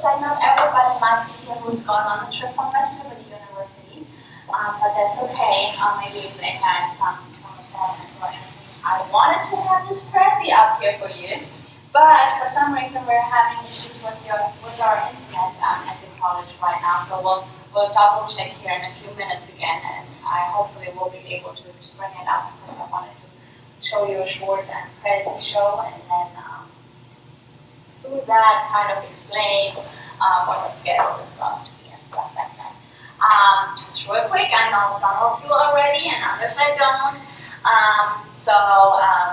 like not everybody might be here who's gone on a trip from West Liberty University, but that's okay. Maybe they had some of them. I wanted to have this Prezi up here for you, but for some reason we're having issues with our internet at the college right now. So we'll double check here in a few minutes again, and I hopefully will be able to bring it up because I wanted to show you a short and Prezi show, and then through that kind of explain what the schedule is going to be and stuff like that. Just real quick, I know some of you already and others I don't.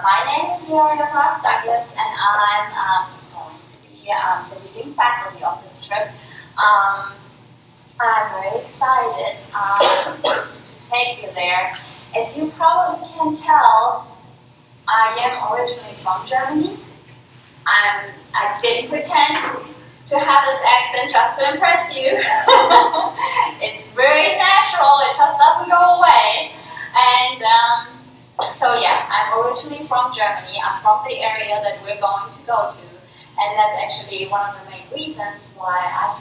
My name is Miriam Douglas, and I'm going to be the leading faculty of this trip. I'm very excited to take you there. As you probably can tell, I am originally from Germany. I didn't pretend to have this accent just to impress you. It's very natural, it just doesn't go away. And so yeah, I'm originally from Germany. I'm from the area that we're going to go to. And that's actually one of the main reasons why I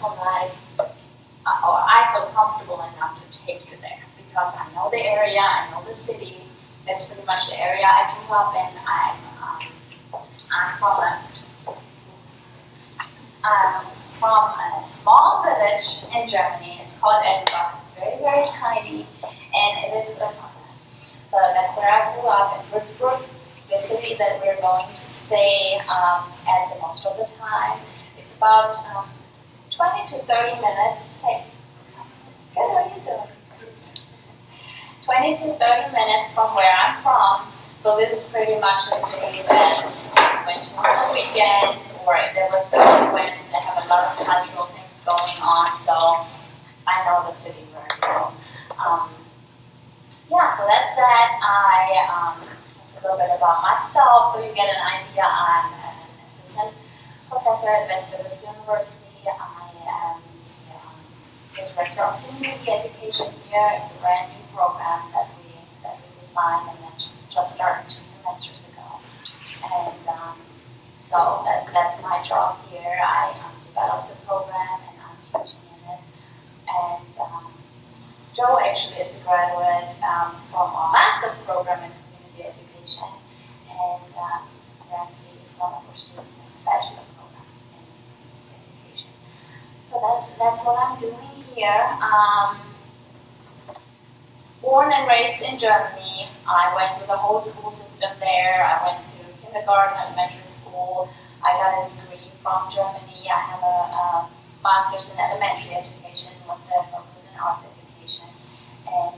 feel comfortable enough to take you there. Because I know the area, I know the city. That's pretty much the area I grew up in. I'm from a small village in Germany. It's called Edinburgh. It's very, very tiny, and it is autonomous. So that's where I grew up in Würzburg, the city that we're going to stay at the most of the time. It's about 20 to 30 minutes. Hey, good, how are you doing? 20 to 30 minutes from where I'm from. So this is pretty much the city that I went to on the weekends, or if there was the weekends, they have a lot of cultural things going on, so I know the city very well. So that's that. Just a little bit about myself, so you get an idea. I'm an assistant professor at West Liberty University. I am the director of community education here. It's a brand new program that we designed and then just started 2 semesters ago. And so that's my job here. I developed the program and I'm teaching in it. And Joe actually is a graduate from our master's program in community education. And Ramsey is one of our students in the bachelor program in community education. So that's what I'm doing here. Born and raised in Germany. I went through the whole school system there. I went to kindergarten, elementary school. I got a degree from Germany. I have a master's in elementary education with a focus in art education. And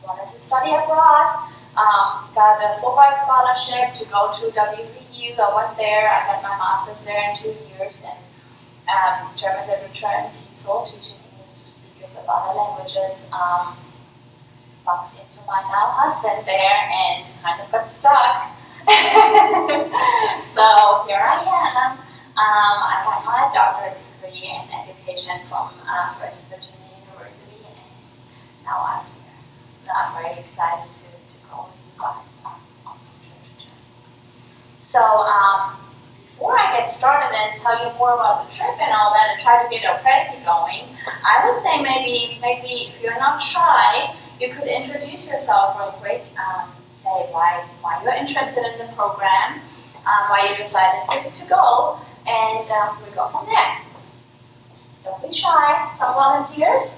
wanted to study abroad. Got a Fulbright scholarship to go to WVU. I went there. I got my master's there in 2 years in German literature and TESOL, teaching English to speakers of other languages. Bumped into my now husband there and kind of got stuck. So here I am. I got my doctorate degree in education from West Virginia University, and now I'm here. I'm very excited to go with you guys on this trip. So before I get started and tell you more about the trip and all that and try to get a Prezi going, I would say maybe if you're not shy, you could introduce yourself real quick, say why you're interested in the program, why you decided to go, and we go from there. Don't be shy. Some volunteers?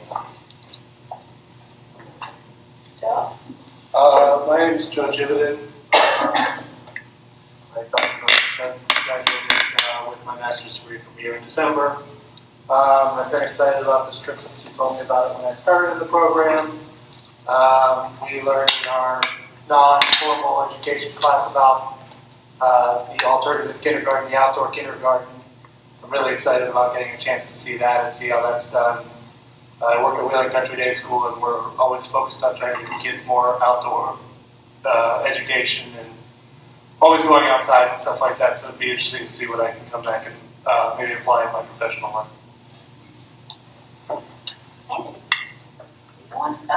Joe? My name is Joe Jividan. I graduated with my master's degree from here in December. I've been excited about this trip since you told me about it when I started the program. We learned in our non-formal education class about the alternative kindergarten, the outdoor kindergarten. I'm really excited about getting a chance to see that and see how that's done. I work at Wheeling Country Day School, and we're always focused on trying to give kids more outdoor education and always going outside and stuff like that. So it'd be interesting to see what I can come back and maybe apply in my professional life. Thank you. You want to go?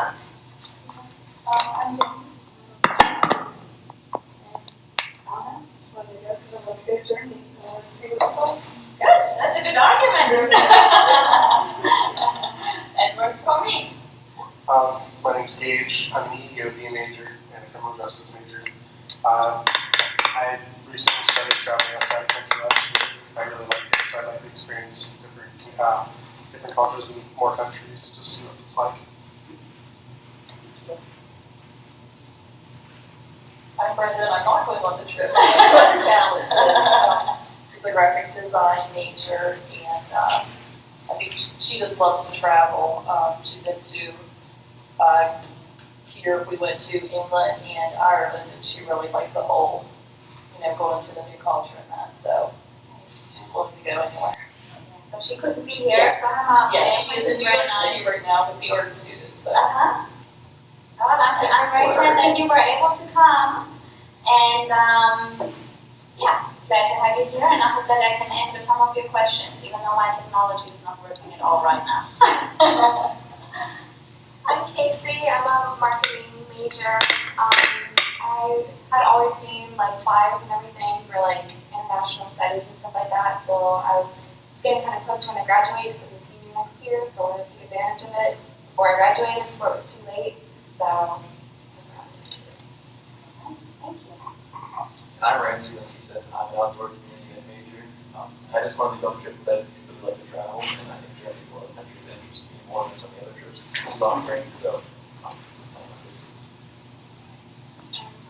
I'm doing. Anna, want to go through a good journey? Good. That's a good argument. It works for me. My name's Gage. I'm an EOB major and a criminal justice major. I recently started traveling outside the country last year. I really like it, so I'd like to experience different cultures in more countries, just see what it's like. I'm Brendan. I'm not going on the trip. I'm talented. She's a graphic design major, and I think she just loves to travel. She's been to here. We went to England and Ireland, and she really liked the whole, going to the new culture and that. So she's willing to go anywhere. So she couldn't be here, so I'm out there. Yeah, she's in New York City right now with the art students. So. Uh-huh. Well, I'm very glad that you were able to come. And yeah, glad to have you here, and I hope that I can answer some of your questions, even though my technology is not working at all right now. I'm Casey. I'm a marketing major. I had always seen like flyers and everything for like international studies and stuff like that. So I was getting kind of close to when I graduate, so I'm a senior next year. So I wanted to take advantage of it before I graduated, before it was too late. So. I'm Ramsey, like you said, I'm an outdoor community ed major. I just wanted to go on a trip that you really like to travel, and I think Germany one of the countries that interests me more than some of the other trips schools offering, so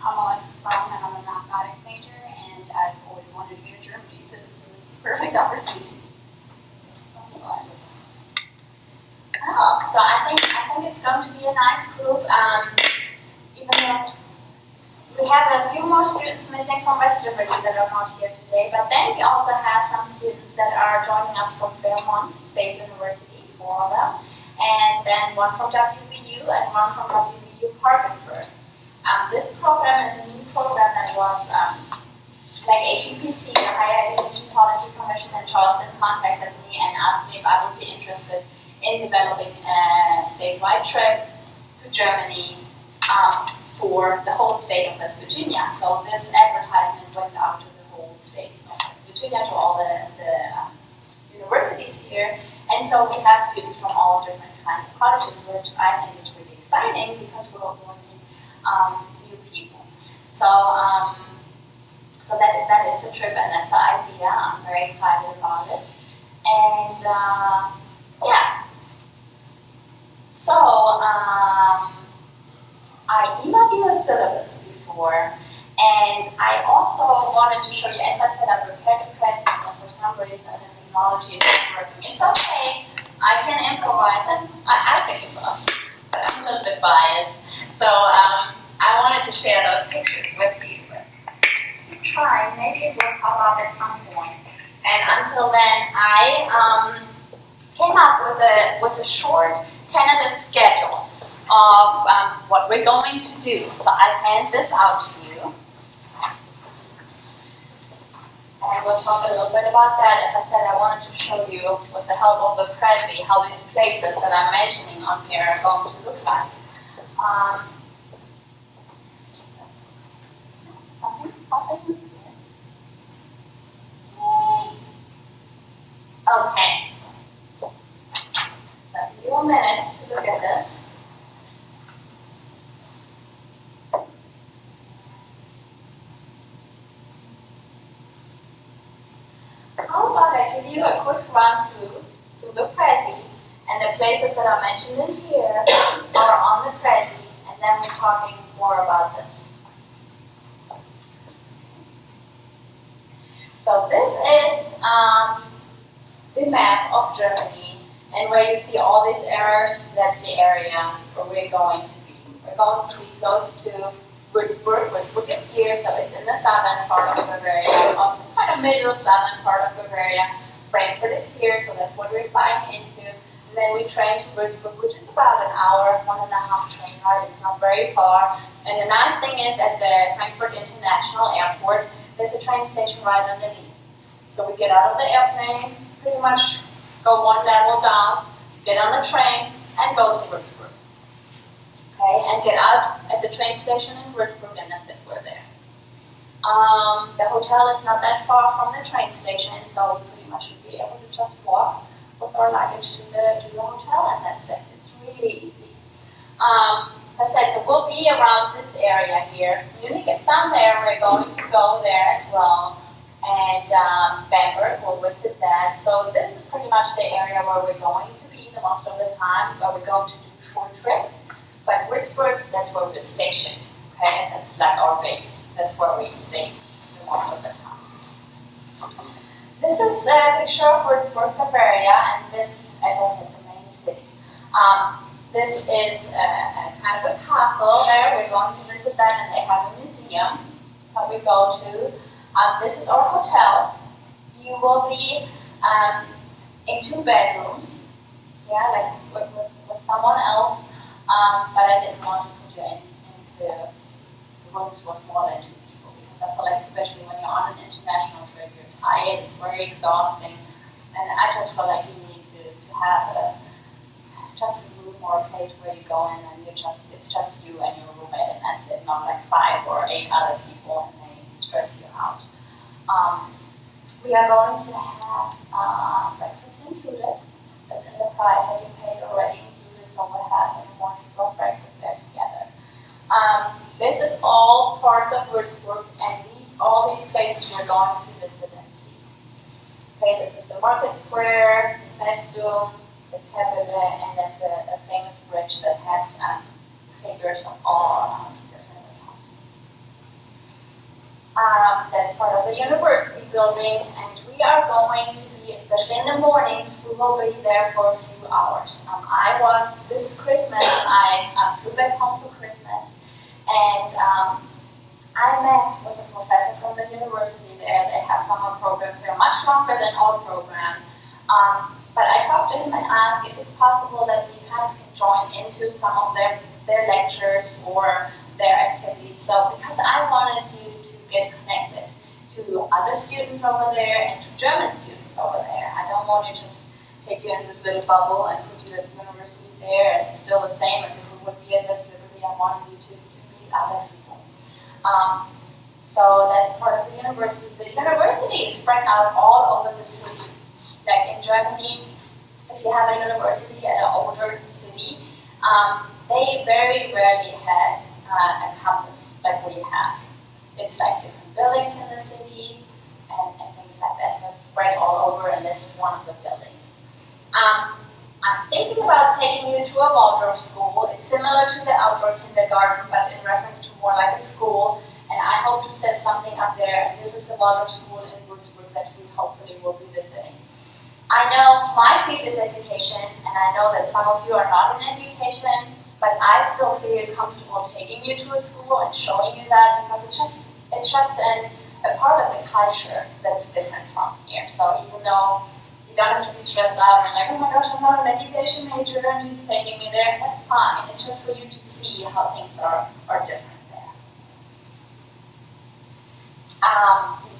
I'm Alexis Brown, and I'm a mathematics major, and I've always wanted to go to Germany, so this was the perfect opportunity. Oh, so I think it's going to be a nice group. Even though we have a few more students missing from West Liberty that are not here today, but then we also have some students that are joining us from Fairmont State University, 4 of them, and then one from WVU and one from WVU Parkersburg. This program is a new program that was, like HEPC, the Higher Education Policy Commission in Charleston, contacted me and asked me if I would be interested in developing a statewide trip to Germany for the whole state of West Virginia. So this advertisement went out to the whole state of West Virginia, to all the universities here. And so we have students from all different kinds of colleges, which I think is really exciting because we're all learning new people. So so that is the trip, and that's the idea. I'm very excited about it. And yeah. So I emailed you a syllabus before, and I also wanted to show you, as I said, I prepared a presentation, but for some reason the technology is not working. It's okay, I can improvise, and I think it's awesome, but I'm a little bit biased. So I wanted to share those pictures with you. Keep trying, maybe it will pop up at some point. And until then, I came up with a short tentative schedule of what we're going to do. So I hand this out to you. And we'll talk a little bit about that. As I said, I wanted to show you, with the help of the Prezi, how these places that I'm mentioning on here are going to look like. Something's popping in here. Yay. Okay. So give you a minute to look at this. How about I give you a quick run through the Prezi, and the places that are mentioned in here are on the Prezi, and then we're talking more about this. So this is the map of Germany, and where you see all these arrows, that's the area where we're going to be. We're going to be close to Würzburg. Würzburg is here, so it's in the southern part of Bavaria, of the kind of middle southern part of Bavaria. Frankfurt is here, so that's what we're flying into. And then we train to Würzburg, which is about an hour, 1.5 train ride. It's not very far. And the nice thing is, at the Frankfurt International Airport, there's a train station right underneath. So we get out of the airplane, pretty much go one level down, get on the train, and go to Würzburg. Okay, and get out at the train station in Würzburg, and that's it, we're there. The hotel is not that far from the train station, so we pretty much should be able to just walk. our luggage to the hotel, and that's it. It's really easy. As I said, so we'll be around this area here. Munich is down there. We're going to go there as well. And Bamberg, we'll visit that. So this is pretty much the area where we're going to be the most of the time, where we're going to do short trips. But Würzburg, that's where we're stationed. Okay, and that's like our base. That's where we stay the most of the time. This is a picture of Würzburg, Bavaria, and this is, as I said, the main city. This is a kind of a castle there. We're going to visit that, and they have a museum that we go to. This is our hotel. You will be in 2 bedrooms, yeah, like with someone else. But I didn't want to put you in the rooms with more than 2 people, because I feel like, especially when you're on an international trip, you're tired. It's very exhausting, and I just feel like you need to have just a room or a place where you go in and it's just you and your roommate, and that's it, not like 5 or 8 other people and they stress you out. We are going to have breakfast included. That's in the price that you paid already included, so we'll have in the morning for breakfast there together. This is all parts of Würzburg, and all these places we're going to visit and see. Okay, this is the Market Square, the Festum, the Kapelle, and that's a famous bridge that has figures of all different houses. That's part of the university building, and we are going to be, especially in the mornings, we will be there for a few hours. This Christmas, I flew back home for Christmas, and I met with a professor from the university there. They have summer programs. They're much longer than our program. But I talked to him and asked if it's possible that we kind of can join into some of their lectures or their activities. So, because I wanted you to get connected to other students over there and to German students over there. I don't want to just take you in this little bubble and put you at the university there, and it's still the same as if we would be at this liberty. I wanted you to meet other people. So that's part of the university. The university is spread out all over the city. Like in Germany, if you have a university at an older city, they very rarely have a campus like we have. It's like different buildings in the city and things like that. So it's spread all over, and this is one of the buildings. I'm thinking about taking you to a Waldorf school. It's similar to the outdoor kindergarten, but in reference to more like a school. And I hope to set something up there. And this is the Waldorf school in Würzburg that we hopefully will be visiting. I know my field is education, and I know that some of you are not in education, but I still feel comfortable taking you to a school and showing you that, because it's just a part of the culture that's different from here. So even though you don't have to be stressed out and like, oh my gosh, I'm not an education major and he's taking me there, that's fine. It's just for you to see how things are different there.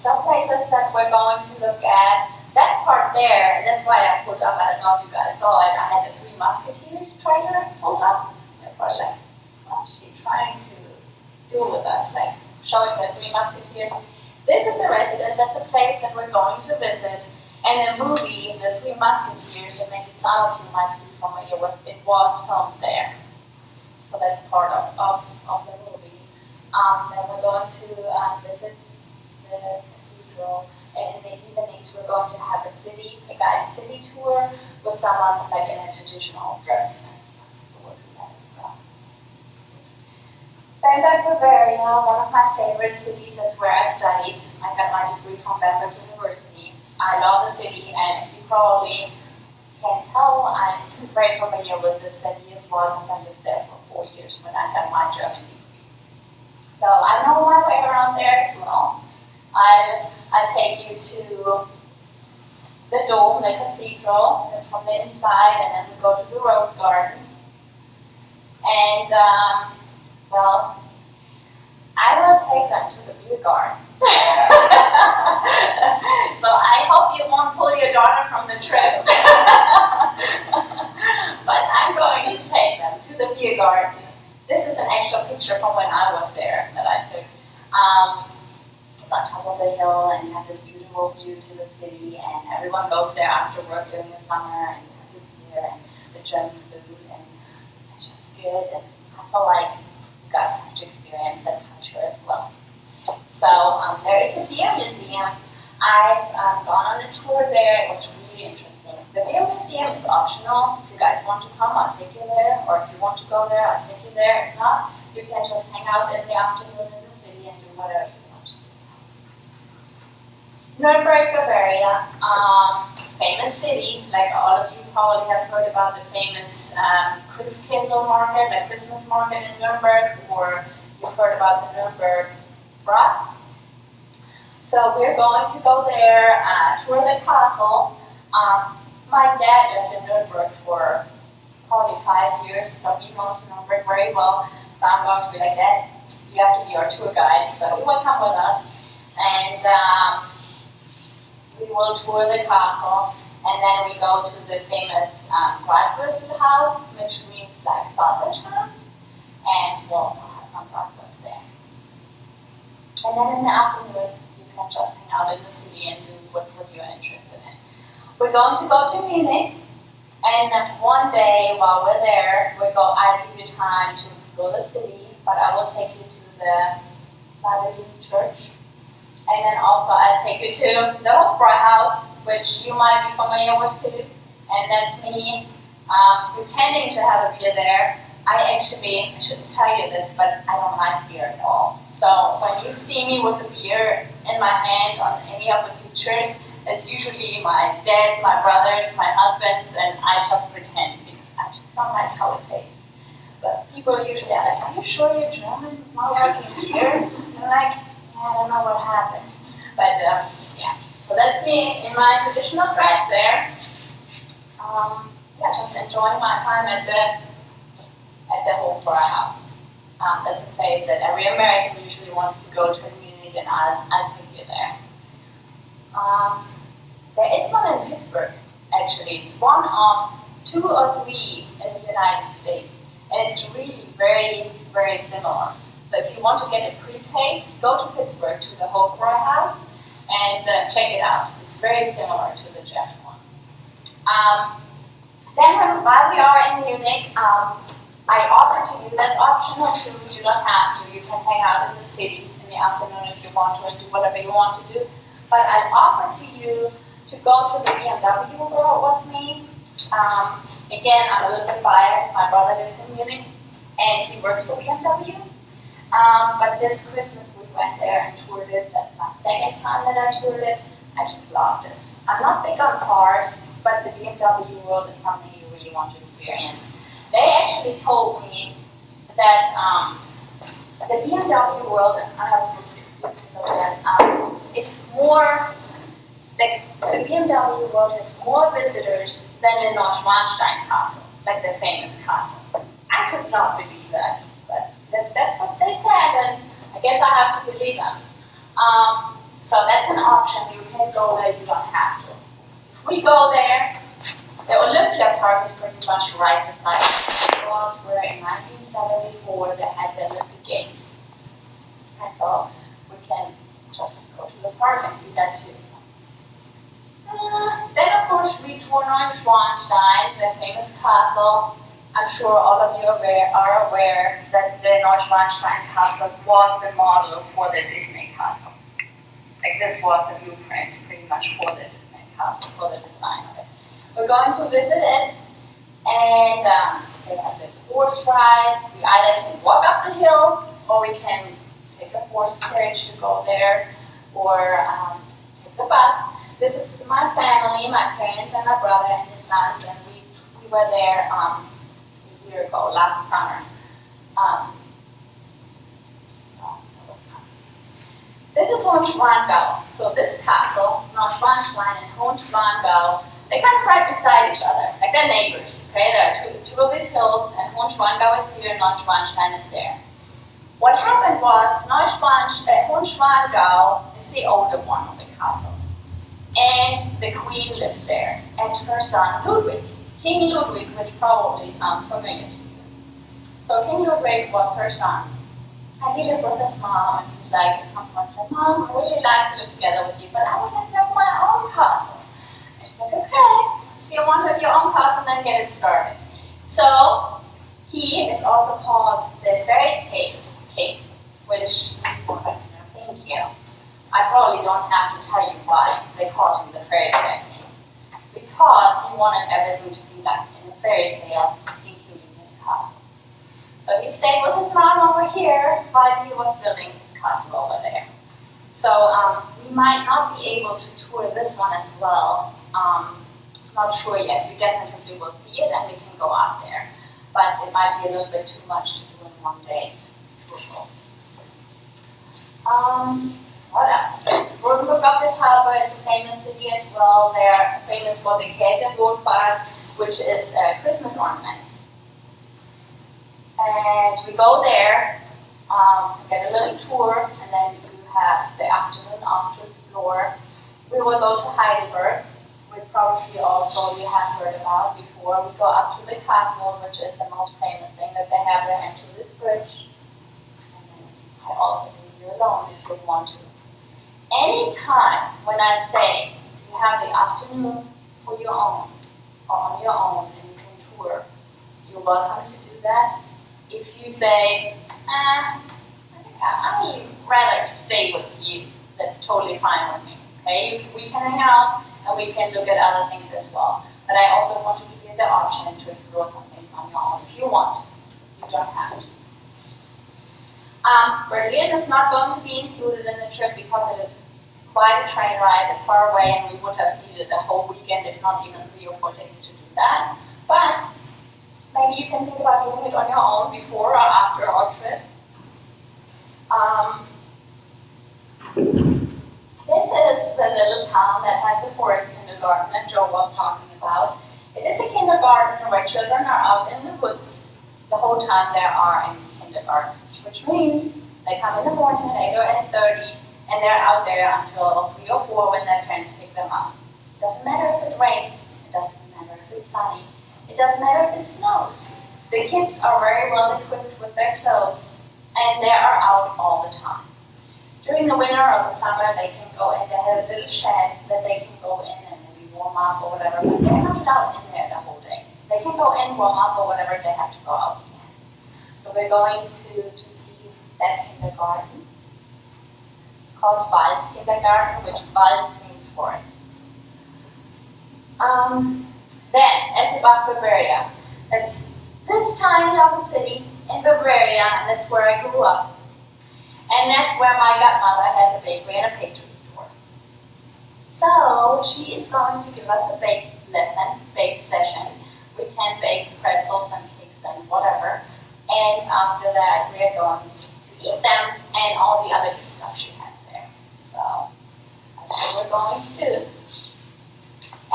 Some places that we're going to look at, that part there, and that's why I put up, I don't know if you guys saw it, I had the Three Musketeers trailer pulled up. They're probably like, what's she trying to do with us? Like, showing the Three Musketeers. This is a residence, that's a place that we're going to visit. And the movie, The Three Musketeers, that maybe some of you might be familiar with, it was filmed there. So that's part of the movie. Then we're going to visit the cathedral. And in the evenings, we're going to have a guided city tour with someone like in a traditional dress. So we'll do that as well. Bamberg, Bavaria, one of my favorite cities. That's where I studied. I got my degree from Bamberg University. I love the city, and as you probably can tell, I'm very familiar with the city as well, because I lived there for 4 years when I got my German degree. So I know my way around there as well. I'll take you to the dome, the cathedral. That's from the inside, and then we go to the Rose Garden. And, well, I will take them to the beer garden. So I hope you won't pull your daughter from the trip. But I'm going to take them to the beer garden. This is an actual picture from when I was there that I took. It's on top of the hill, and you have this beautiful view to the city, and everyone goes there after work during the summer and the beer and the German food, and it's just good. And I feel like you guys have to experience that culture as well. So there is a beer museum. I've gone on a tour there. It was really interesting. The beer museum is optional. If you guys want to come, I'll take you there. Or if you want to go there, I'll take you there. If not, you can just hang out in the afternoon in the city and do whatever you want to do. Nuremberg, Bavaria, famous city. Like all of you probably have heard about the famous Christkindl market, the Christmas market in Nuremberg, or you've heard about the Nuremberg brats. So we're going to go there, tour the castle. My dad lived in Nuremberg for probably 5 years, so he knows Nuremberg very well. So I'm going to be like, Dad, you have to be our tour guide. So he will come with us, and we will tour the castle, and then we go to the famous Bratwurst which means like sausage house, and we'll have some breakfast there. And then in the afternoon, you can just hang out in the city and do what you're interested in. We're going to go to Munich, and one day while we're there, I'll give you time to go to the city, but I will take you to the Lateran Church. And then also I'll take you to the Hofbräuhaus, which you might be familiar with too. And that's me pretending to have a beer there. I shouldn't tell you this, but I don't like beer at all. So when you see me with a beer in my hand on any of the pictures, it's usually my dad's, my brother's, my husband's, and I just pretend because I just don't like how it tastes. But people usually are like, are you sure you're German? Not liking beer? And I'm like, I don't know what happened. But yeah, so that's me in my traditional dress there. Just enjoying my time at the Hofbräuhaus. That's a place that every American usually wants to go to in Munich, and I'll take you there. There is one in Pittsburgh, actually. It's one of 2 or 3 in the United States, and it's really very, very similar. So if you want to get a pre-taste, go to Pittsburgh to the Hofbräuhaus and check it out. It's very similar to the German one. Then while we are in Munich, I offer to you, that's optional too, you don't have to. You can hang out in the city in the afternoon if you want to and do whatever you want to do. But I offer to you to go to the BMW World with me. Again, I'm a little bit biased. My brother lives in Munich and he works for BMW. But this Christmas we went there and toured it. That's my second time that I toured it. I just loved it. I'm not big on cars, but the BMW World is something you really want to experience. They actually told me that the BMW World, is more, like the BMW World has more visitors than the Neuschwanstein Castle, like the famous castle. I could not believe that, but that's what they said, and I guess I have to believe them. So that's an option. You can go there, you don't have to. If we go there, the Olympia Park is pretty much right beside us. It was where in 1974 they had the Olympic Games. I thought we can just go to the park and see that too. Then of course we toured Neuschwanstein, the famous castle. I'm sure all of you are aware that the Neuschwanstein castle was the model for the Disney castle. Like this was the blueprint pretty much for the Disney castle, for the design of it. We're going to visit it, and they have the horse rides. We either can walk up the hill, or we can take a horse carriage to go there, or take the bus. This is my family, my parents and my brother and his sons, and we were there a year ago, last summer. This is Hohenschwangau. So this castle, Neuschwanstein and Hohenschwangau, they're kind of right beside each other, like they're neighbors. Okay, there are two of these hills, and Hohenschwangau is here, and Neuschwanstein is there. What happened was Hohenschwangau is the older one of the castles, and the queen lived there, and her son Ludwig, King Ludwig, which probably sounds familiar to you. So King Ludwig was her son, and he lived with his mom, and he's like, at some point, Mom, I would really like to live together with you, but I would like to have my own castle. get it started. So he is also called the fairy tale king, which, thank you. I probably don't have to tell you why they called him the fairy tale king. Because he wanted everything to be like in a fairy tale, including his castle. So he stayed with his mom over here while he was building his castle over there. So we might not be able to tour this one as well. Not sure yet. We definitely will see it and we can go out there. But it might be a little bit too much to do in one day. What else? Rotenburg of the Tauber is a famous city as well. They're famous for the Käthe-Wohlfahrt, which is Christmas ornaments. And we go there, get a little tour, and then you have the afternoon off to explore. We will go to Heidelberg, which probably also you have heard about before. We go up to the castle, which is the most famous thing that they have there, and to this bridge. And then I also leave you alone if you want to. Anytime when I say you have the afternoon for your own, or on your own, and you can tour, you're welcome to do that. If you say, I think I'd rather stay with you, that's totally fine with me. Okay, we can hang out and we can look at other things as well. But I also want to give you the option to explore some things on your own if you want. You don't have to. Berlin is not going to be included in the trip because it is quite a train ride. It's far away and we would have needed a whole weekend, if not even 3 or 4 days to do that. But maybe you can think about doing it on your own before or after our trip. This is the little town that has the forest kindergarten that Joe was talking about. It is a kindergarten where children are out in the woods the whole time they are in kindergarten, which means they come in the morning at 8 or 8:30 and they're out there until 3 or 4 when their parents pick them up. It doesn't matter if it rains, it doesn't matter if it's sunny, it doesn't matter if it snows. The kids are very well equipped with their clothes and they are out all the time. During the winter or the summer, they can go in. They have a little shed that they can go in and maybe warm up or whatever, but they're not allowed in there the whole day. They can go in, warm up or whatever, they have to go out again. So we're going to see that kindergarten. It's called Wald Kindergarten, which Wald means forest. Then, Essebach, Bavaria. That's this tiny little city in Bavaria, and that's where I grew up. And that's where my godmother has a bakery and a pastry store. So she is going to give us a bake lesson, bake session. We can bake pretzels and cakes and whatever. And after that, we are going to eat them and all the other good stuff she has there. So that's what we're going to do.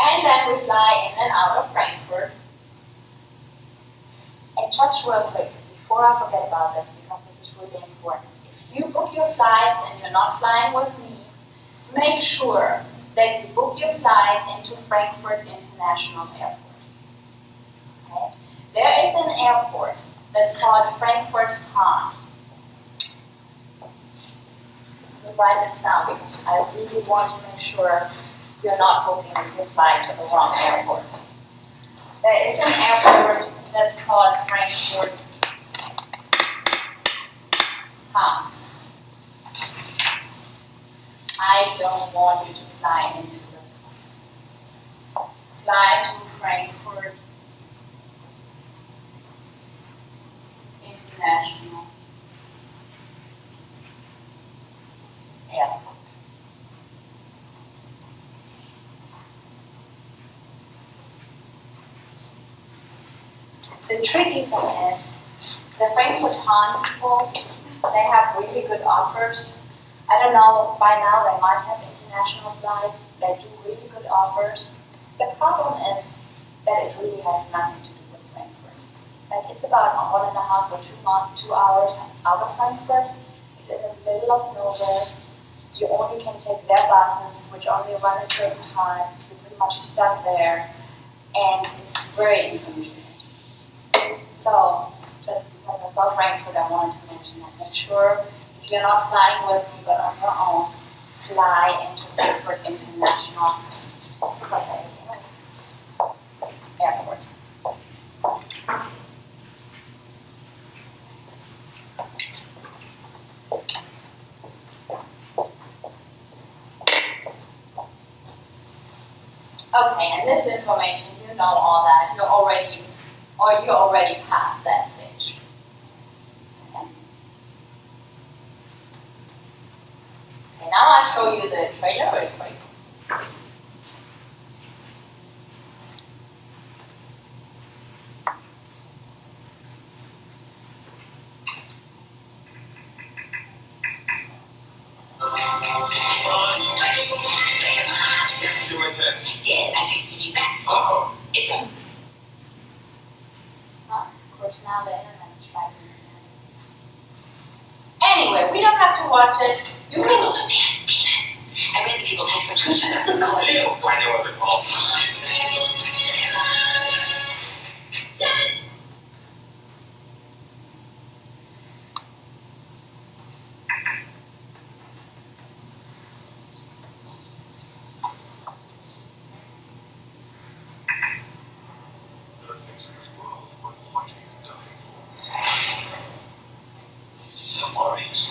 And then we fly in and out of Frankfurt. And just real quick, before I forget about this, because this is really important. You book your flights and you're not flying with me, make sure that you book your flight into Frankfurt International Airport. Okay? There is an airport that's called Frankfurt Hahn. I'll write this down because I really want to make sure you're not booking your flight to the wrong airport. There is an airport that's called Frankfurt Hahn. I don't want you to fly into this one. Fly to Frankfurt International Airport. The tricky thing is, the Frankfurt Hahn people, they have really good offers. I don't know, by now they might have international flights that do really good offers. The problem is that it really has nothing to do with Frankfurt. Like it's about 1.5 or 2 hours out of Frankfurt. It's in the middle of nowhere. You only can take their buses, which only run at certain times. You're pretty much stuck there, and it's very inconvenient. So, just because I saw Frankfurt, I wanted to mention that. Make sure if you're not flying with me, but on your own, fly into Frankfurt International Airport. Okay, and this information, you know all that, you're already past that stage. Okay. Okay, now I'll show you the trailer very quick. Do my text. Did, I texted you back. Oh. It's on. Of course, now the internet's trying to. Anyway, we don't have to watch it. You can. Oh, man's penis. I read the people text them to each other. Let's call it. Ew, I know what they're called. There are things in this world worth fighting and dying for. No worries.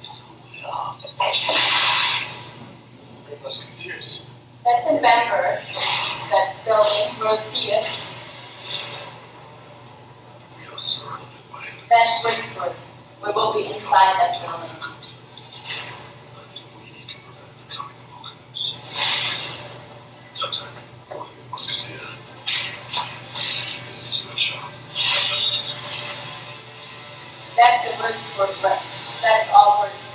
It's who we are. Make us confused. That's in Bamberg, that building, you'll see it. We are surrounded by enemies. That's Würzburg. We will be inside that building. And we can prevent the coming apocalypse. Doctor, Musketeer, this is your chance. That's the Würzburg, but that's all Würzburg.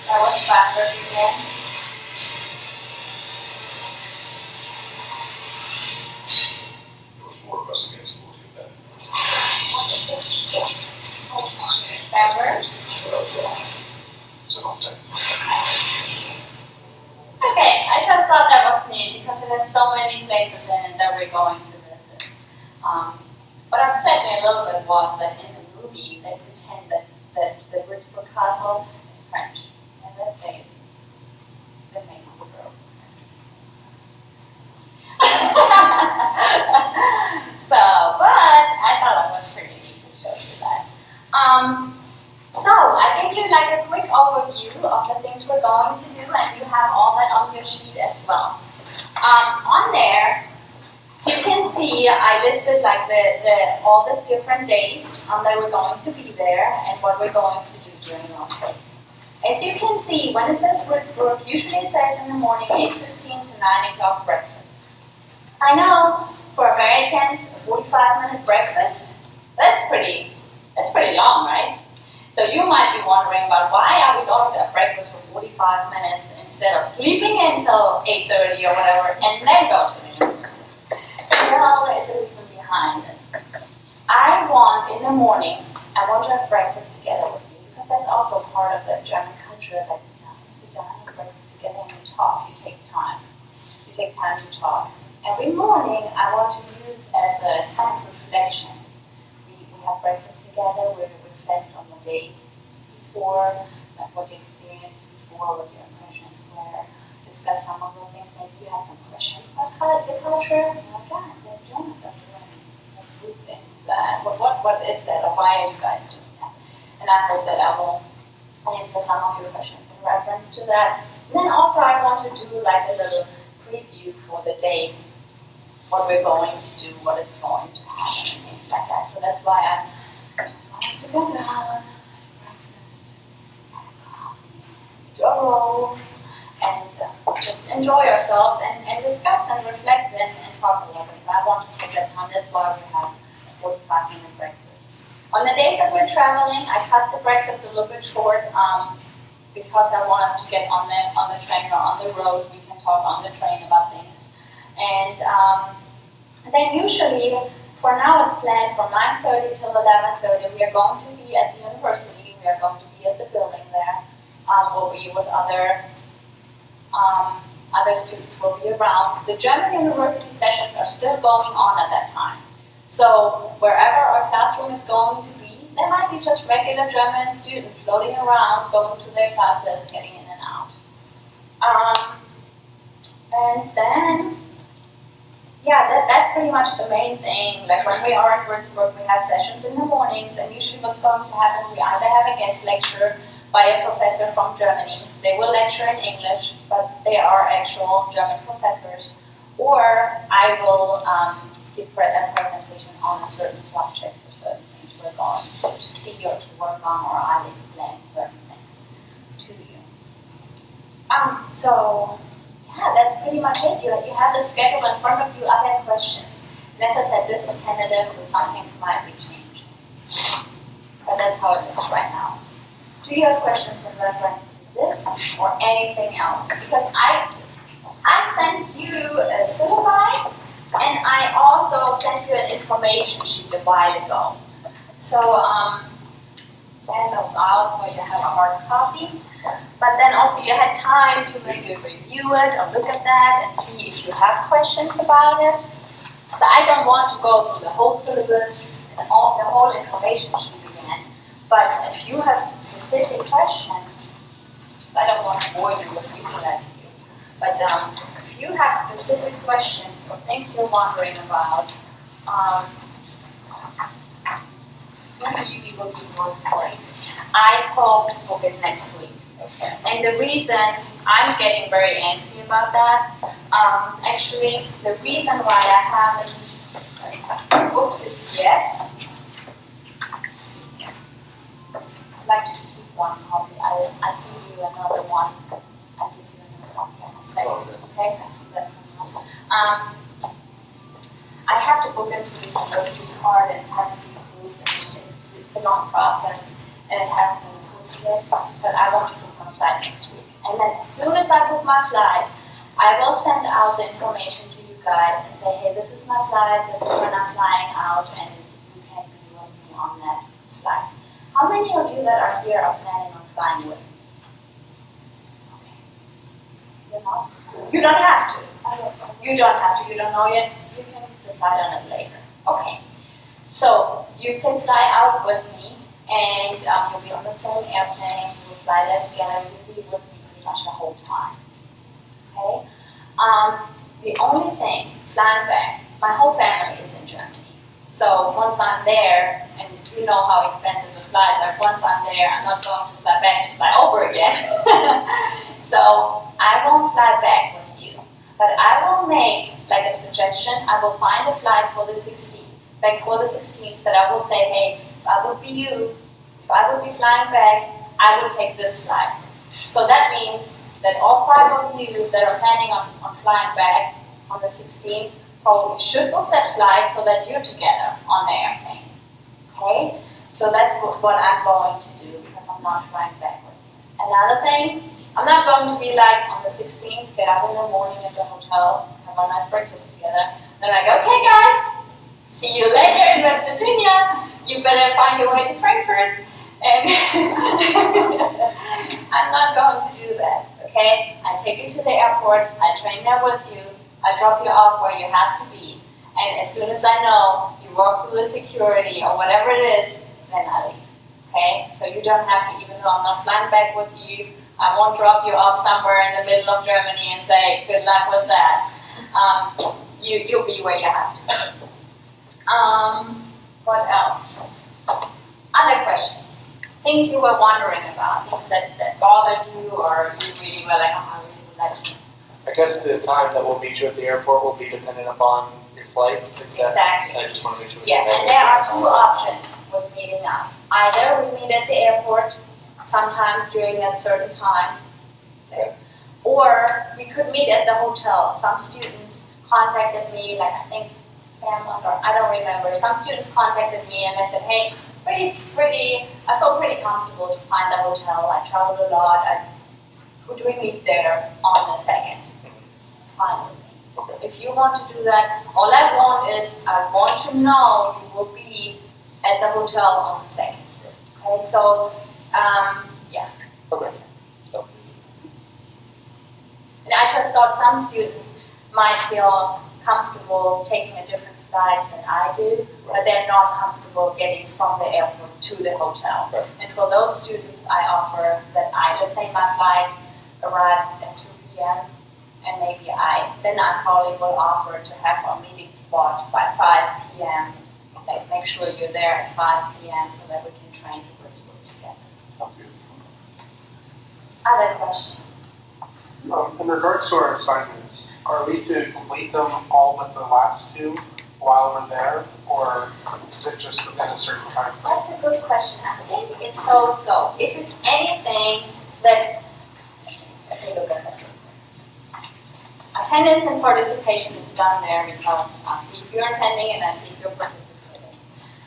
That was Bamberg again. There were 4 of us against 40 of them. Bamberg. So I'll stay. Okay, I just thought that was neat because it has so many places in it that we're going to visit. What upset me a little bit was that in the movie they pretend that the Würzburg Castle is French. And let's say it's the main girl. So, but I thought it was pretty neat to show you that. So I gave you like a quick overview of the things we're going to do, and you have all that on your sheet as well. On there, so you can see I listed like all the different days that we're going to be there and what we're going to do during those days. As you can see, when it says Würzburg, usually it says in the morning 8:15 to 9 o'clock breakfast. I know for Americans, a 45-minute breakfast, that's pretty long, right? So you might be wondering about why are we going to have breakfast for 45 minutes instead of sleeping until 8:30 or whatever and then go to the university. Well, there is a reason behind it. In the mornings, I want to have breakfast together with you because that's also part of the German culture that you sit down and have breakfast together and you talk, you take time. You take time to talk. Every morning, I want to use as a kind of reflection. We have breakfast together, we reflect on the day before, like what you experienced before, what your impressions were, discuss some of those things. Maybe you have some questions about the culture. You're like, God, the Germans are doing this good thing. What is that, or why are you guys doing that? And I hope that I will answer some of your questions in reference to that. And then also I want to do like a little preview for the day, what we're going to do, what is going to happen, and things like that. So that's why I just want us to go down, go, and just enjoy ourselves and discuss and reflect and talk a little bit. So I want to take that time. That's why we have a 45-minute breakfast. On the days that we're traveling, I cut the breakfast a little bit short because I want us to get on the train or on the road. We can talk on the train about things. And then usually, for now it's planned from 9:30 till 11:30. We are going to be at the university. We are going to be at the building there. We'll be with other students will be around. The German university sessions are still going on at that time. So wherever our classroom is going to be, there might be just regular German students floating around, going to their classes, getting in and out. And then, yeah, that's pretty much the main thing. Like when we are at Würzburg, we have sessions in the mornings, and usually what's going to happen, we either have a guest lecture by a professor from Germany. They will lecture in English, but they are actual German professors. Or I will give a presentation on a certain subjects or certain things we're going to see or to work on, or I'll explain certain things to you. So yeah, that's pretty much it. You have the schedule in front of you. Are there questions? And as I said, this is tentative, so some things might be changed. But that's how it looks right now. Do you have questions in reference to this or anything else? Because I sent you a syllabi, and I also sent you an information sheet a while ago. So send those out so you have a hard copy. But then also you had time to maybe review it or look at that and see if you have questions about it. So I don't want to go through the whole syllabus and all the whole information sheet again. But if you have specific questions, I don't want to bore you with reading that to you. But if you have specific questions or things you're wondering about, when will you be looking more for it? I hope to book it next week. Okay. And the reason I'm getting very antsy about that, actually, the reason why I haven't booked it yet, I'd like to keep one copy. I'll give you another one. I'll give you another copy in a second. Okay? I have to book it through the university card, and it has to be approved. It's a long process, and it hasn't been approved yet. But I want to book my flight next week. And then as soon as I book my flight, I will send out the information to you guys and say, hey, this is my flight, this is when I'm flying out, and you can be with me on that flight. How many of you that are here are planning on flying with me? Okay. You know? You don't have to. You don't have to. You don't know yet. You can decide on it later. Okay. So you can fly out with me, and you'll be on the same airplane. We'll fly there together. You'll be with me pretty much the whole time. Okay. The only thing, flying back, my whole family is in Germany. So once I'm there, and you know how expensive the flights are, once I'm there, I'm not going to fly back and fly over again. So I won't fly back with you, but I will make like a suggestion. I will find a flight for the 16th, like for the 16th, that I will say, hey, if I would be you, if I would be flying back, I would take this flight. So that means that all 5 of you that are planning on flying back on the 16th probably should book that flight so that you're together on the airplane. Okay? So that's what I'm going to do, because I'm not flying back with you. Another thing, I'm not going to be like on the 16th, get up in the morning at the hotel, have a nice breakfast together, then like, okay guys, see you later in West Virginia, you better find your way to Frankfurt, and I'm not going to do that, okay? I take you to the airport, I train there with you, I drop you off where you have to be, and as soon as I know you walk through the security or whatever it is, then I leave, okay? So you don't have to, even though I'm not flying back with you, I won't drop you off somewhere in the middle of Germany and say, good luck with that. You'll be where you have to be. What else? Other questions? Things you were wondering about, things that bothered you, or you really were like, oh, I really would like to. I guess the time that we'll meet you at the airport will be dependent upon your flight. Exactly. I just want to make sure. Yeah, and there are 2 options with meeting up. Either we meet at the airport sometime during that certain time, okay, or we could meet at the hotel. Some students contacted me, like I think I don't remember. Some students contacted me and they said, hey, I felt pretty comfortable to find the hotel. I traveled a lot. Could we meet there on the 2nd? It's fine with me. Okay. If you want to do that, all I want is I want to know you will be at the hotel on the 2nd. Okay, so yeah. Okay. So. And I just thought some students might feel comfortable taking a different flight than I do, but they're not comfortable getting from the airport to the hotel. Right. And for those students, I offer that let's say my flight arrives at 2 p.m. and maybe then I probably will offer to have a meeting spot by 5 p.m. Like make sure you're there at 5 p.m. so that we can train people to work together. Sounds good. Other questions? In regards to our assignments, are we to complete them all but the last two while we're there, or is it just within a certain time frame? That's a good question. I think it's so. If it's anything that, okay, look at that. Attendance and participation is done there because I see if you're attending and I see if you're participating.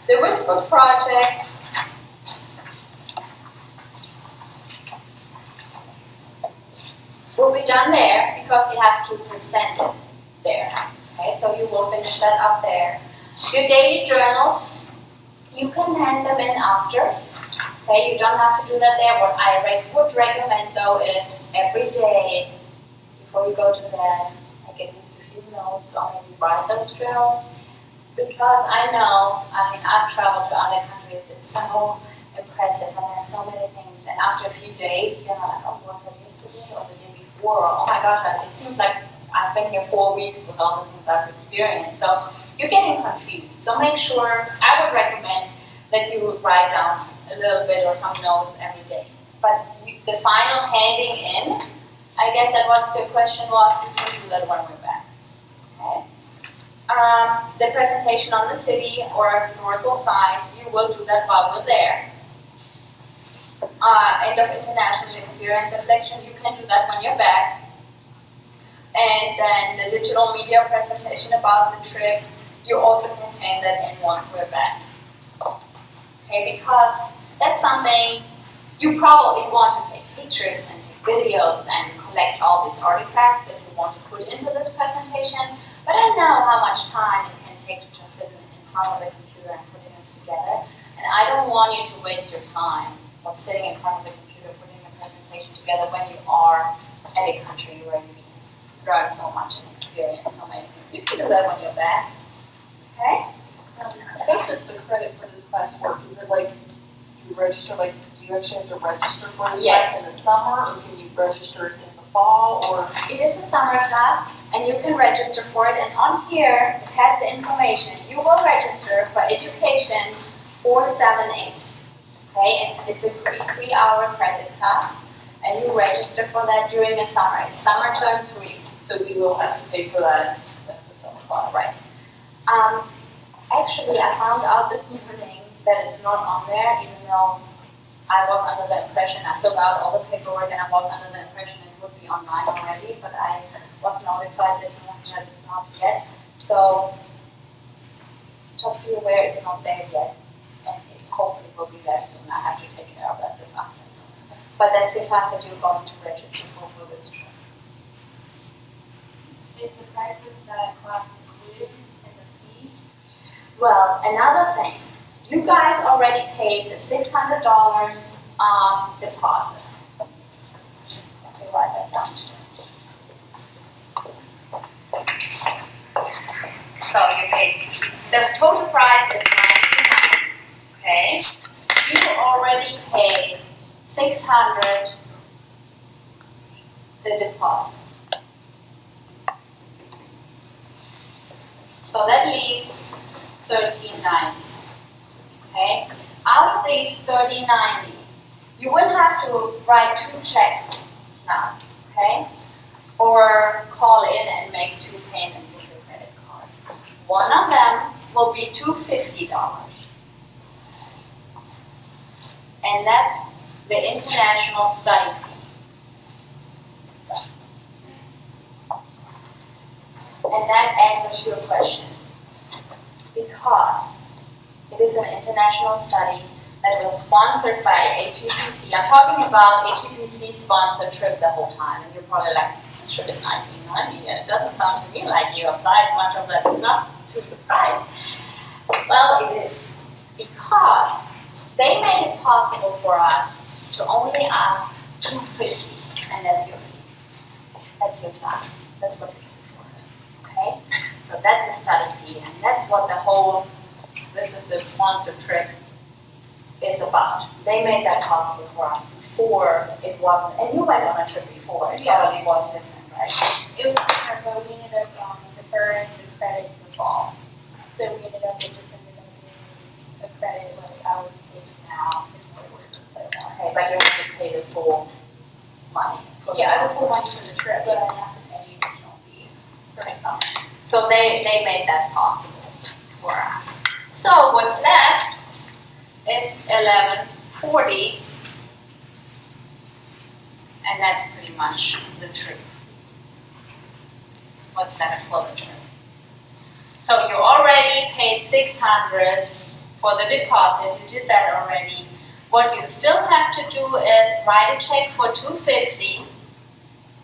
The Whisper Project will be done there because you have to present it there. Okay, so you will finish that up there. Your daily journals, you can hand them in after. Okay, you don't have to do that there. What I would recommend though is every day before you go to bed, like at least a few notes or maybe write those journals. Because I know, I've traveled to other countries, it's so impressive and there's so many things. And after a few days, you're like, oh, was it yesterday or the day before? Or, oh my gosh, it seems like I've been here 4 weeks with all the things I've experienced. So you're getting confused. So make sure, I would recommend that you would write down a little bit or some notes every day. But the final handing in, I guess that was the question was, you can do that when we're back. Okay. The presentation on the city or historical site, you will do that while we're there. End of international experience reflection, you can do that when you're back. And then the digital media presentation about the trip, you also can hand that in once we're back. Okay, because that's something you probably want to take pictures and take videos and collect all these artifacts that you want to put into this presentation. But I know how much time it can take to just sit in front of the computer and putting this together. And I don't want you to waste your time of sitting in front of the computer putting a presentation together when you are at a country where you learn so much and experience so many things. You can do that when you're back. Okay? What is the credit for this class work? Is it like you register, like do you actually have to register for this Yes. class in the summer, or can you register it in the fall, or? It is a summer class, and you can register for it. And on here, it has the information. You will register for education 478. Okay, and it's a 3-hour credit class, and you register for that during the summer. It's summer term 3. So we will have to pay for that, that's the summer class. Right. Actually, I found out this morning that it's not on there, even though I was under the impression, I filled out all the paperwork and I was under the impression it would be online already, but I was notified this morning that it's not yet. So just be aware it's not there yet, and it hopefully will be there soon. I have to take care of that this afternoon. But that's the class that you're going to register for this trip. Is the price of the class included in the fee? Well, another thing, you guys already paid the $600 deposit. Let me write that down. So you paid, the total price is $1,900, okay? You already paid $600 the deposit. So that leaves $1,390. Okay? Out of these $1,390, you wouldn't have to write 2 checks now, okay? Or call in and make 2 payments with your credit card. One of them will be $250. And that's the international study fee. And that answers your question. Because it is an international study that was sponsored by HEPC. I'm talking about HEPC sponsored trip the whole time, and you're probably like, this trip is $1,990. It doesn't sound to me like you applied much of that. It's not to the price. Well, it is because they made it possible for us to only ask $250, and that's your fee. That's your class. That's what you pay for. Okay? So that's a study fee, and that's what the whole, this is the sponsored trip, is about. They made that possible for us before it wasn't, and you went on a trip before, it probably was different, It was different, but we ended up deferring the credit to the fall. So we ended up with just ended up getting a credit like I would be taking now. Okay, but you have to pay the full money. Yeah, the full money for the trip, but I have to pay the additional fee for the summer. So they made that possible for us. So what's left is 1140, and that's pretty much the trip. What's left for the trip? So you already paid 600 for the deposit. You did that already. What you still have to do is write a check for 250,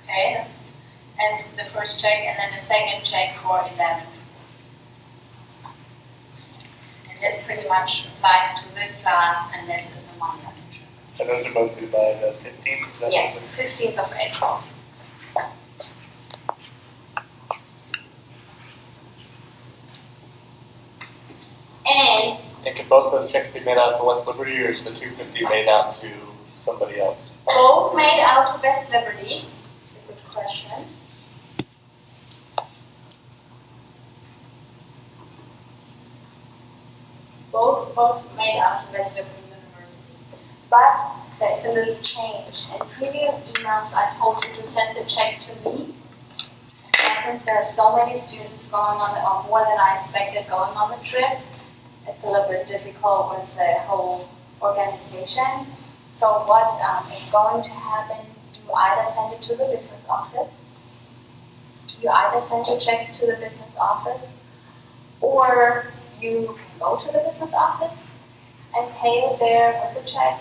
okay? And the first check, and then the second check for 11. And this pretty much applies to the class, and this is the month of the trip. And those are both due by the 15th? Is that Yes, what 15th of April. And And can both those checks be made out to West Liberty, or is the 250 made out to somebody else? both made out to West Liberty. That's a good question. Both made out to West Liberty University. But there's a little change. In previous emails, I told you to send the check to me. And since there are so many students going on, or more than I expected going on the trip, it's a little bit difficult with the whole organization. So what is going to happen, you either send it to the business office, you either send your checks to the business office, or you can go to the business office and pay it there with a check,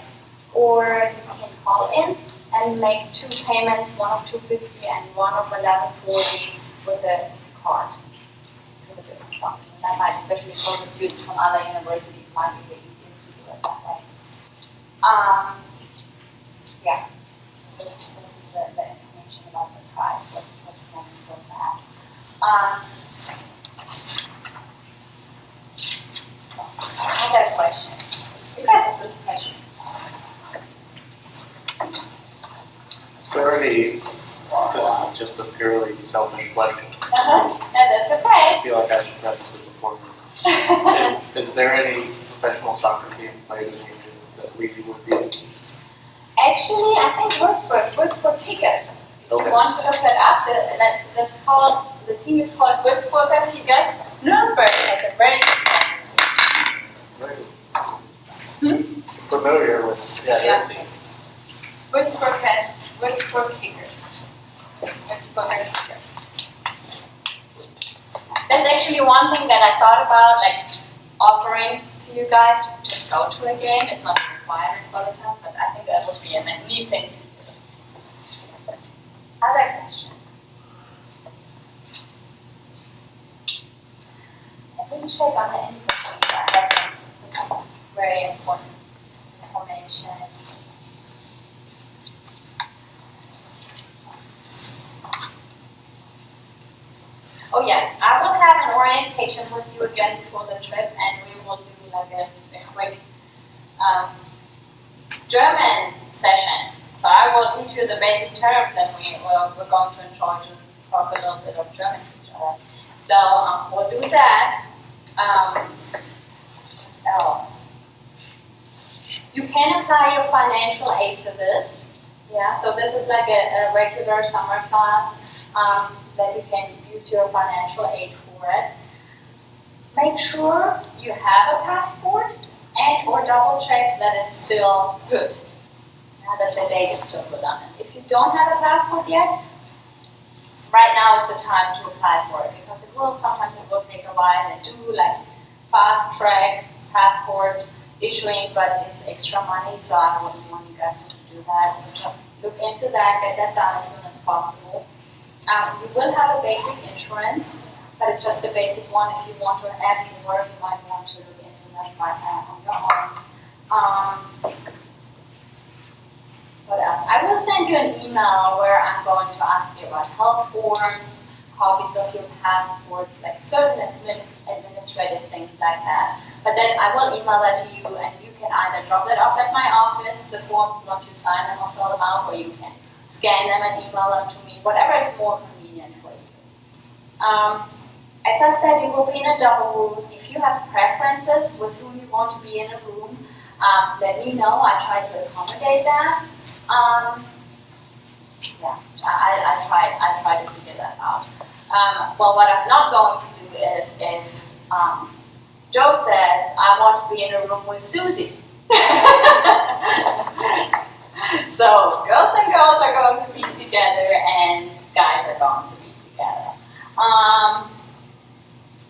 or you can call in and make two payments, one of 250 and one of 1140 with a card to the business office. And that might, especially for the students from other universities, might be the easiest to do it that way. Yeah. This is the information about the price, what's next for that. So, I got a question. You guys have some questions? Is there any, this is just a purely selfish question. No, that's okay. I feel like I should preface it before. Is there any professional soccer team played in here that we would be? Actually, I think Würzburg Kickers. If Okay. you want to look that up, that's called, the team is called Würzburger Kickers. Nuremberg has a very good Very familiar with, Yeah. their team. Würzburg has Würzburg Kickers. Würzburger Kickers. That's actually one thing that I thought about, like offering to you guys to just go to a game. It's not a requirement for the class, but I think that would be a neat thing to do. Other question? I didn't check on the information, but that's very important information. Oh yeah, I will have an orientation with you again before the trip, and we will do like a quick German session. So I will teach you the basic terms, and we're going to enjoy to talk a little bit of German to each other. So we'll do that. What else? You can apply your financial aid to this. Yeah, so this is like a regular summer class that you can use your financial aid for it. Make sure you have a passport and or double check that it's still good. Now that the date is still good on it. If you don't have a passport yet, right now is the time to apply for it, because sometimes it will take a while and do like fast track passport issuing, but it's extra money, so I wouldn't want you guys to do that. So just look into that, get that done as soon as possible. You will have a basic insurance, but it's just a basic one. If you want to add more, you might want to look into that right on your own. What else? I will send you an email where I'm going to ask you about health forms, copies of your passports, like certain administrative things like that. But then I will email that to you, and you can either drop that off at my office, the forms, once you sign them or fill them out, or you can scan them and email them to me whatever is more convenient for you. As I said, you will be in a double room. If you have preferences with whom you want to be in a room, let me know. I try to accommodate that. Yeah, I try to figure that out. Well, what I'm not going to do is if Joe says, I want to be in a room with Susie. So girls and girls are going to be together and guys are going to be together.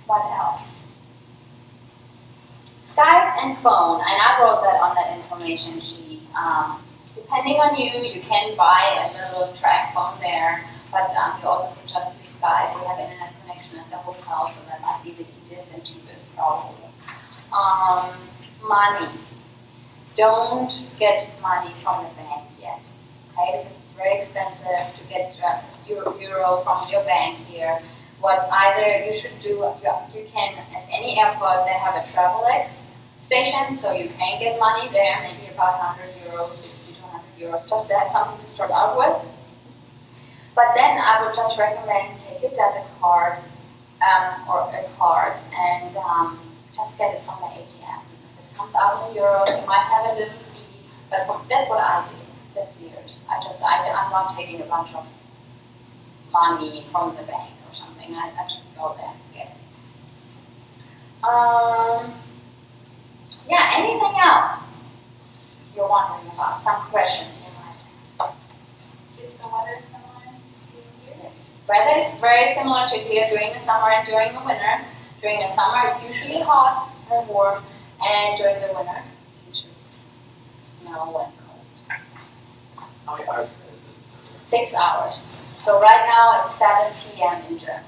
What else? Skype and phone, and I wrote that on that information sheet. Depending on you, you can buy a little track phone there, but you also can just use Skype. We have internet connection at the hotel, so that might be the easiest and cheapest probably. Money. Don't get money from the bank yet, okay? Because it's very expensive to get euro from your bank here. What either you should do, you can, at any airport, they have a Travelex station, so you can get money there, maybe about 100 euros, 60 to 100 euros, just to have something to start out with. But then I would just recommend take a debit card or a card and just get it from the ATM. Because it comes out in euros, you might have a little fee, but that's what I do. That's yours. I'm not taking a bunch of money from the bank or something. I just go there and get it. Yeah, anything else you're wondering about? Some questions you might have. Is the weather similar to here? Weather is very similar to here during the summer and during the winter. During the summer, it's usually hot and warm, and during the winter, it's usually snow and cold. How many hours? 6 hours. So right now it's 7 p.m. in Germany.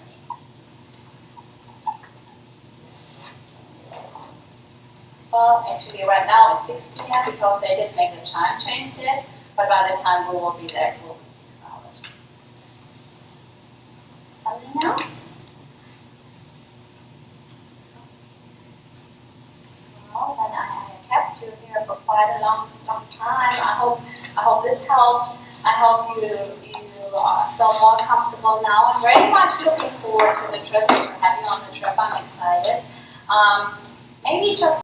Well, actually right now it's 6 p.m. because they didn't make the time change yet, but by the time we will be there, it will be 6 hours. Something else? Well, then I kept you here for quite a long time. I hope this helped. I hope you feel more comfortable now. I'm very much looking forward to the trip. To have you on the trip. I'm excited. Maybe just